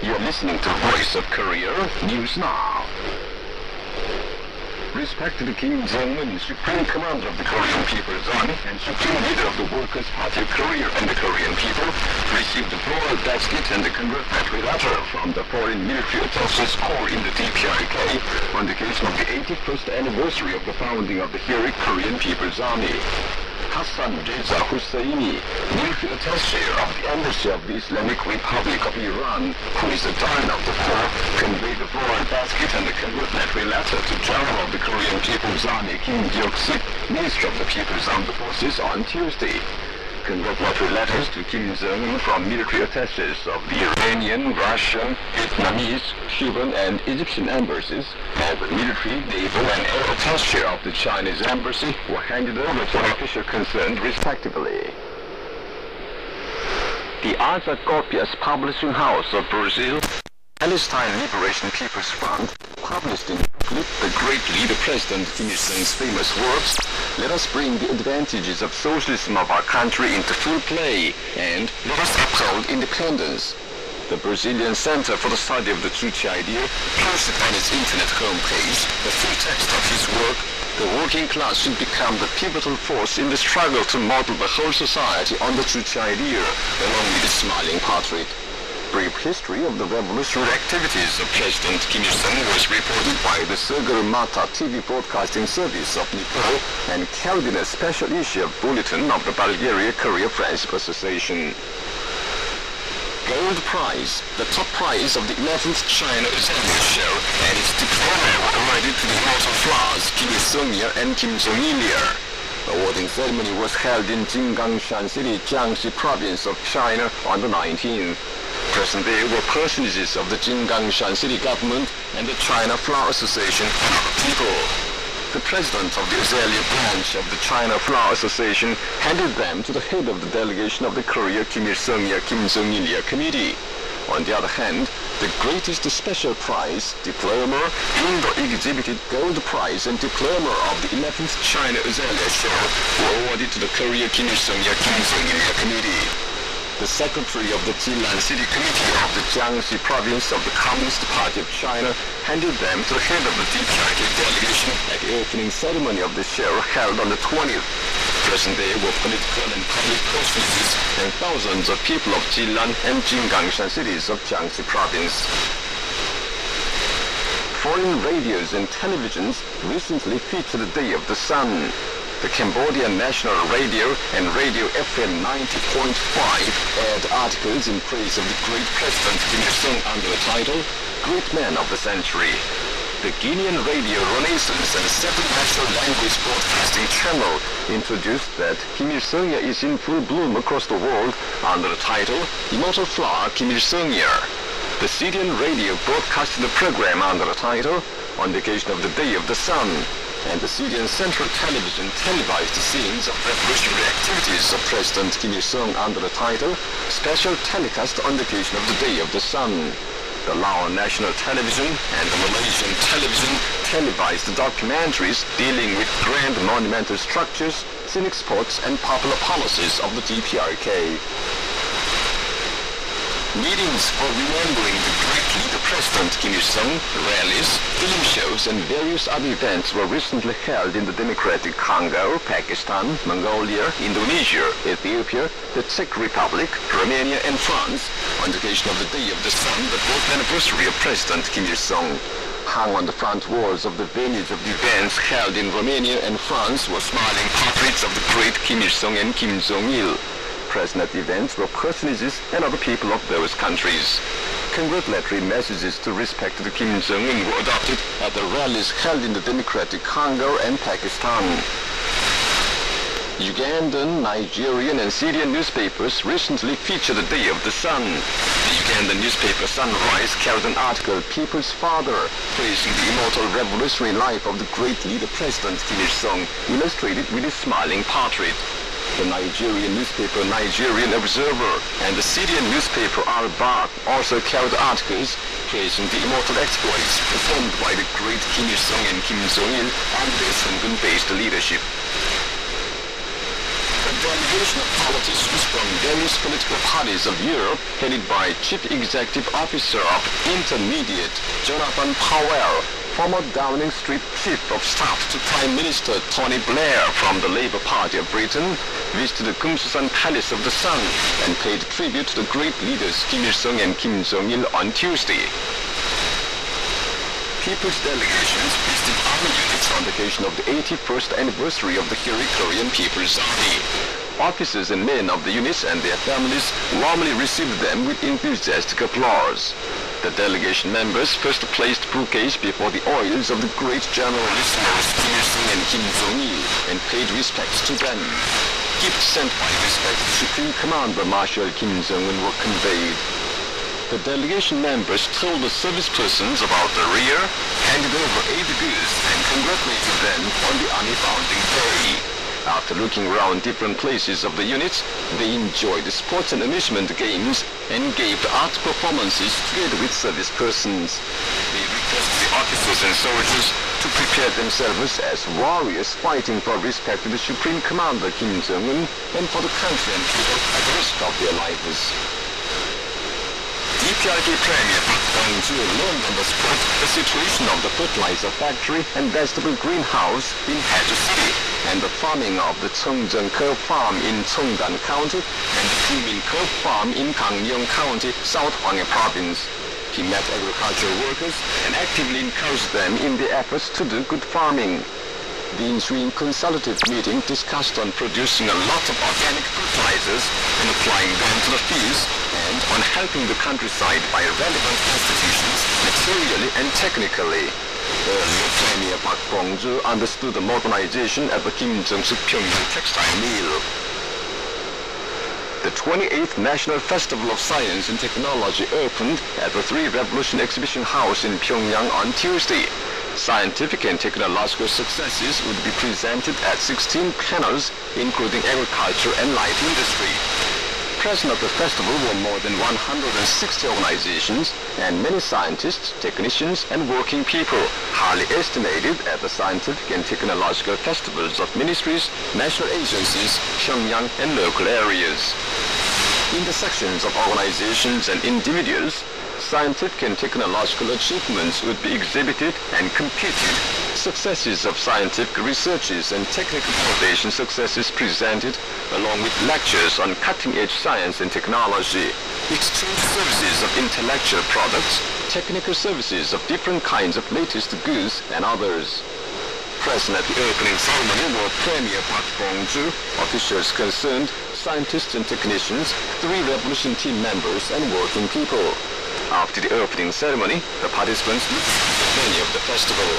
You're listening to Voice of Korea News Now. Respected Kim Jong-un, Supreme Commander of the Korean People's Army and Supreme Leader of the Workers' Party of Korea and the Korean people, received the floral basket and the congratulatory letter from the foreign military attaches corps in the DPRK on the occasion of the 81st anniversary of the founding of the heroic Korean People's Army. Hassan Reza Husseini, military attaché of the Embassy of the Islamic Republic of Iran, who is a Don of the corps, conveyed the floral basket and the congratulatory letter to General of the Korean People's Army Kim Jong-il, Minister of the People's Armed Forces, on Tuesday. Congratulatory letters to Kim Jong-un from military attaches of the Iranian, Russian, Vietnamese, Cuban, and Egyptian embassies, and the military, naval, and air attaché of the Chinese embassy were handed over to an official concerned respectively. The Asa Copias Publishing House of Brazil, Palestine Liberation People's Front, published in booklet the great leader President Kim Il-sung's famous works, "Let us bring the advantages of socialism of our country into full play, and let us uphold independence." The Brazilian Center for the Study of the Tzuchi Idea posted on its internet homepage the full text of his work, "The working class should become the pivotal force in the struggle to model the whole society on the Tzuchi Idea," along with a smiling portrait. Brief history of the revolutionary activities of President Kim Il-sung was reported by the Sagarmatha TV broadcasting service of Nepal and carried in a special issue of Bulletin of the Bulgaria-Korea Friendship Association. Gold Prize, the top prize of the 11th China Azalea Show, and its diploma were awarded to the immortal flowers Kim Il-sung and Kim Jong-il. Awarding ceremony was held in Jinggangshan City, Jiangxi Province of China on the 19th. Present there were personages of the Jinggangshan City government and the China Flower Association and other people. The president of the Azalea branch of the China Flower Association handed them to the head of the delegation of the Korea Kim Il-sung Kim Jong-il Committee. On the other hand, the greatest special prize, diploma, in the exhibited gold prize and diploma of the 11th China Azalea Show were awarded to the Korea Kim Il-sung Kim Jong-il Committee. The secretary of the Jilan City Committee of the Jiangxi Province of the Communist Party of China handed them to the head of the DPRK delegation at the opening ceremony of the show held on the 20th. Present there were political and public personages and thousands of people of Jilan and Jinggangshan cities of Jiangxi Province. Foreign radios and televisions recently featured the Day of the Sun. The Cambodian National Radio and Radio FM 90.5 aired articles in praise of the great President Kim Il-sung under the title, "Great Man of the Century." The Guinean Radio Renaissance and Seven National Language Broadcasting Channel introduced that Kim Il-sung is in full bloom across the world under the title, "Immortal Flower Kim Il-sung." The Syrian Radio broadcasted the program under the title, "On the occasion of the Day of the Sun," and the Syrian Central Television televised the scenes of revolutionary activities of President Kim Il-sung under the title, "Special Telecast on the occasion of the Day of the Sun." The Lao National Television and the Malaysian Television televised the documentaries dealing with grand monumental structures, scenic spots, and popular policies of the DPRK. Meetings for remembering the great leader President Kim Il-sung, rallies, film shows, and various other events were recently held in the Democratic Congo, Pakistan, Mongolia, Indonesia, Ethiopia, the Czech Republic, Romania, and France on the occasion of the Day of the Sun, the 4th anniversary of President Kim Il-sung. Hung on the front walls of the venues of the events held in Romania and France were smiling portraits of the great Kim Il-sung and Kim Jong-il. Present at the events were personages and other people of those countries. Congratulatory messages to respect to Kim Jong-un were adopted at the rallies held in the Democratic Congo and Pakistan. Ugandan, Nigerian, and Syrian newspapers recently featured the Day of the Sun. The Ugandan newspaper Sunrise carried an article, "People's Father," praising the immortal revolutionary life of the great leader President Kim Il-sung, illustrated with his smiling portrait. The Nigerian newspaper Nigerian Observer and the Syrian newspaper Al-Baq also carried articles praising the immortal exploits performed by the great Kim Il-sung and Kim Jong-il under their Sungun-based leadership. A delegation of politicians from various political parties of Europe, headed by Chief Executive Officer of Intermediate, Jonathan Powell, former Downing Street Chief of Staff to Prime Minister Tony Blair from the Labour Party of Britain, visited the Kumsusan Palace of the Sun and paid tribute to the great leaders Kim Il-sung and Kim Jong-il on Tuesday. People's delegations visited army units on the occasion of the 81st anniversary of the heroic Korean People's Army. Officers and men of the units and their families warmly received them with enthusiastic applause. The delegation members first placed bouquets before the oils of the great generalissimus Kim Il-sung and Kim Jong-il and paid respects to them. Gifts sent by respected Supreme Commander Marshal Kim Jong-un were conveyed. The delegation members told the service persons about the rear, handed over aid goods, and congratulated them on the Army Founding Day. After looking around different places of the units, they enjoyed the sports and amusement games and gave art performances together with service persons. They requested the officers and soldiers to prepare themselves as warriors fighting for respect to the Supreme Commander Kim Jong-un and for the country and people at the risk of their lives. DPRK Premier Park Bong-ju learned on the spot the situation of the fertilizer factory and vegetable greenhouse in Haeju City and the farming of the Cheongjeong-keul Farm in Cheongdan County and the Kumin-keul Farm in Gangneung County, South Hwanghae Province. He met agricultural workers and actively encouraged them in their efforts to do good farming. The ensuing consultative meeting discussed on producing a lot of organic fertilizers and applying them to the fields and on helping the countryside by relevant institutions materially and technically. Earlier, Premier Park Bong-ju understood the modernization at the Kim Jong-suk Pyongyang textile mill. The 28th National Festival of Science and Technology opened at the Three Revolution Exhibition House in Pyongyang on Tuesday. Scientific and technological successes would be presented at 16 panels, including agriculture and light industry. Present at the festival were more than 160 organizations and many scientists, technicians, and working people, highly estimated at the scientific and technological festivals of ministries, national agencies, Pyongyang, and local areas. In the sections of organizations and individuals, scientific and technological achievements would be exhibited and competed, successes of scientific researches and technical innovation successes presented, along with lectures on cutting-edge science and technology, exchange services of intellectual products, technical services of different kinds of latest goods, and others. Present at the opening ceremony were Premier Park Bong-ju, officials concerned, scientists and technicians, Three Revolution team members, and working people. After the opening ceremony, the participants looked at the venue of the festival.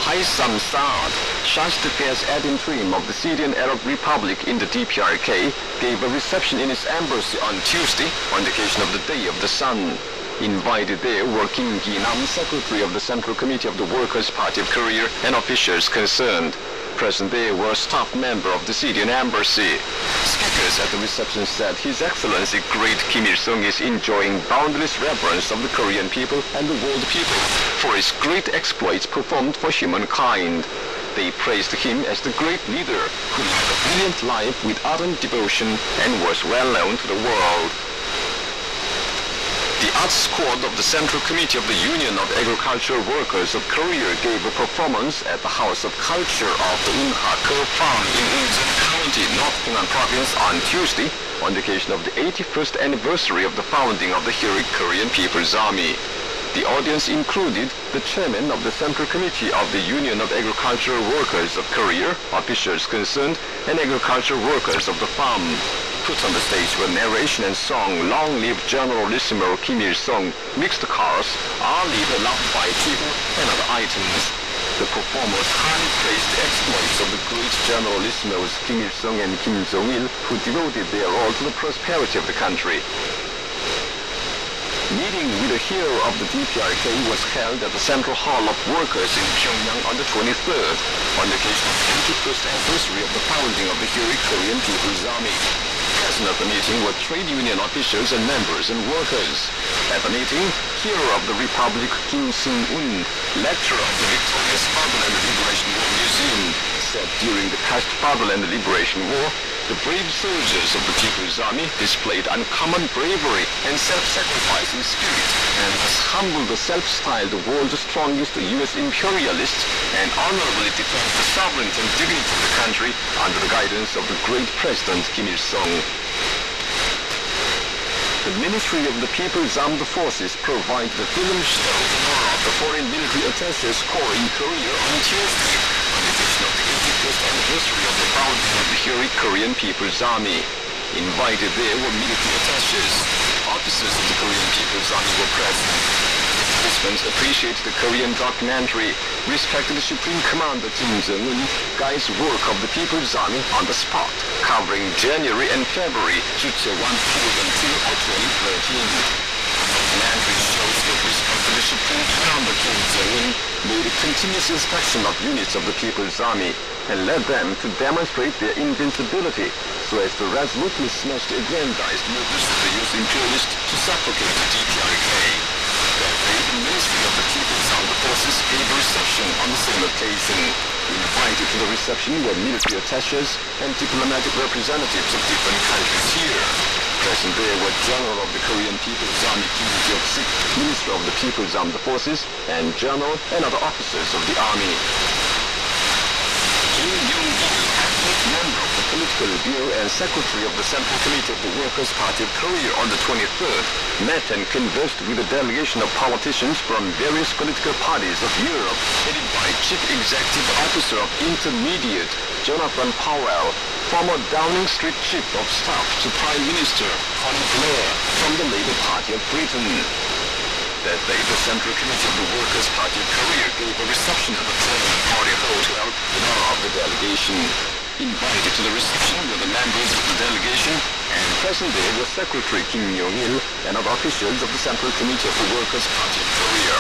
Haitham Saad, Charge d'Affaires ad-interim of the Syrian Arab Republic in the DPRK, gave a reception in his embassy on Tuesday on the occasion of the Day of the Sun. Invited there were Kim Gi-nam, Secretary of the Central Committee of the Workers' Party of Korea, and officials concerned. Present there were a staff member of the Syrian embassy. Speakers at the reception said His Excellency Great Kim Il-sung is enjoying boundless reverence of the Korean people and the world people for his great exploits performed for humankind. They praised him as the great leader who led a brilliant life with ardent devotion and was well known to the world. The Arts Squad of the Central Committee of the Union of Agricultural Workers of Korea gave a performance at the House of Culture of the Unha-keul Farm in Incheon County, North Gangneung Province on Tuesday on the occasion of the 81st anniversary of the founding of the heroic Korean People's Army. The audience included the chairman of the Central Committee of the Union of Agricultural Workers of Korea, officials concerned, and agricultural workers of the farm. Put on the stage were narration and song Long Live Generalissimo Kim Il-sung, mixed cars, Our Leader Loved by People, and other items. The performers highly praised the exploits of the great generalissimos Kim Il-sung and Kim Jong-il, who devoted their all to the prosperity of the country. Meeting with a hero of the DPRK was held at the Central Hall of Workers in Pyongyang on the 23rd, on the occasion of the 81st anniversary of the founding of the heroic Korean People's Army. Present at the meeting were trade union officials and members and workers. At the meeting, hero of the Republic Kim Sung-un, lecturer of the Victorious Fatherland Liberation War Museum, said during the past Fatherland Liberation War, the brave soldiers of the People's Army displayed uncommon bravery and self-sacrificing spirit, and thus humbled the self-styled world's strongest U.S. imperialists and honorably defended the sovereignty and dignity of the country under the guidance of the great President Kim Il-sung. The Ministry of the People's Armed Forces provided the film show in honor of the foreign military attaches corps in Korea on Tuesday, on the occasion of the 85th anniversary of the founding of the heroic Korean People's Army. Invited there were military attaches. Officers of the Korean People's Army were present. Participants appreciated the Korean documentary, respected the Supreme Commander Kim Jong-un, guides work of the People's Army on the spot, covering January and February, Juche 1 until 2013. The documentary shows with respect to the Supreme Commander Kim Jong-un made a continuous inspection of units of the People's Army and led them to demonstrate their invincibility so as to resolutely smash the aggrandized movements of the US imperialists to suffocate the DPRK. The Ministry of the People's Armed Forces gave a reception on the same occasion. Invited to the reception were military attaches and diplomatic representatives of different countries here. Present there were General of the Korean People's Army Kim Il-sung, Minister of the People's Armed Forces, and General and other officers of the Army. Jong-il, active member of the Political Bureau and Secretary of the Central Committee of the Workers' Party of Korea on the 23rd, met and conversed with a delegation of politicians from various political parties of Europe, headed by Chief Executive Officer of Intermediate, Jonathan Powell, former Downing Street Chief of Staff to Prime Minister Tony Blair from the Labour Party of Britain. That day, the Central Committee of the Workers' Party of Korea gave a reception at the German Party Hotel in honor of the delegation. Invited to the reception were the members of the delegation, and present there were Secretary Kim Jong-il and other officials of the Central Committee of the Workers' Party of Korea.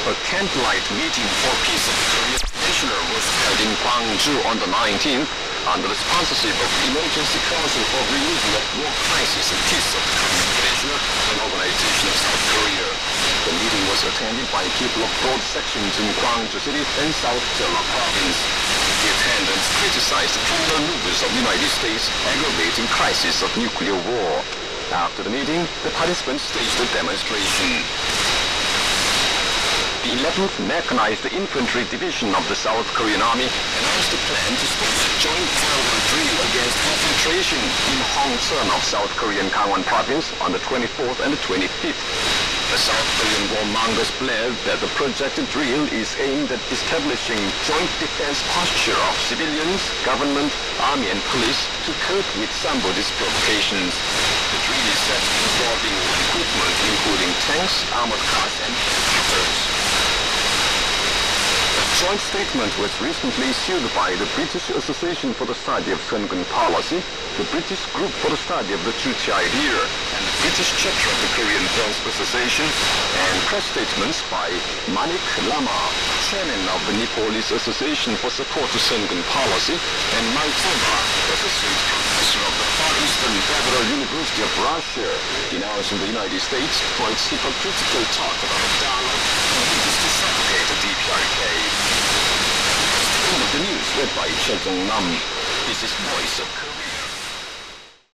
A candlelight meeting for peace of the Korean Peninsula was held in Gwangju on the 19th under the sponsorship of the Emergency Council for Relieving of War Crisis and Peace of the Korean Peninsula, an organization of South Korea. The meeting was attended by people of both sections in Gwangju City and South Jeolla Province. The attendants criticized the criminal movements of the United States aggravating crisis of nuclear war. After the meeting, the participants staged a demonstration. The 11th Mechanized Infantry Division of the South Korean Army announced a plan to stage a joint Gangwon drill against infiltration in Hongcheon of South Korean Gangwon Province on the 24th and the 25th. The South Korean warmongers blared that the projected drill is aimed at establishing joint defense posture of civilians, government, army and police to cope with somebody's provocations. The drill is said to be involving equipment including tanks, armored cars and helicopters. A joint statement was recently issued by the British Association for the Study of Seongun Policy, the British Group for the Study of the Juche Idea, and the British chapter of the Korean Friendship Association, and press statements by Manik Lama, chairman of the Nepalese Association for Support to Seongun Policy, and Mike Zoma, associate professor of the Far Eastern Federal University of Russia, denouncing the United States for its hypocritical talk about dialogue and wishes to suffocate the DPRK. The news read by Chejong Nam. This is Voice of Korea.